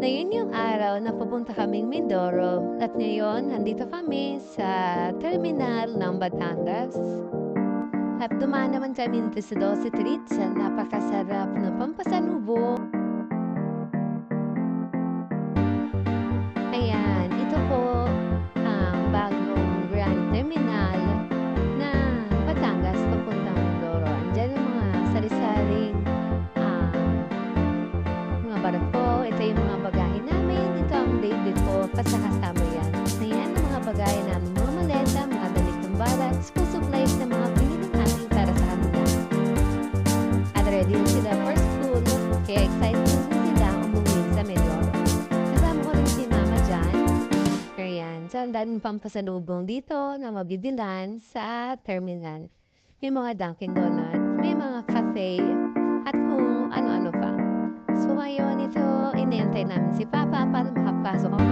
Ngayon yung araw na pupunta kaming Mindoro at ngayon nandito kami sa terminal ng Batangas. At dumaan naman kami dito sa Dose Treats sa napakasarap na pampasalubong. Ayan, ito po ang bagong Grand Terminal ng Batangas papuntang Mindoro. Andiyan yung mga sari-saring mga barko. Ito yung mga bagahe namin. Ito ang David ko. Kasama yan. Ayan ang mga bagahe namin. Mga maleta, mga damit ng balat, school supplies na mga pinili namin para sa kanila. At ready na sila for school. Kaya excited na sila umuwi sa Mindoro. Kasama ko rin si Mama dyan. Ayan. So, ang daming pampasalubong dito na mabibilan sa terminal. May mga Dunkin' Donuts, may mga cafe, at kung ano-ano pa. So ngayon ito, inintay namin si Papa para makapasok ang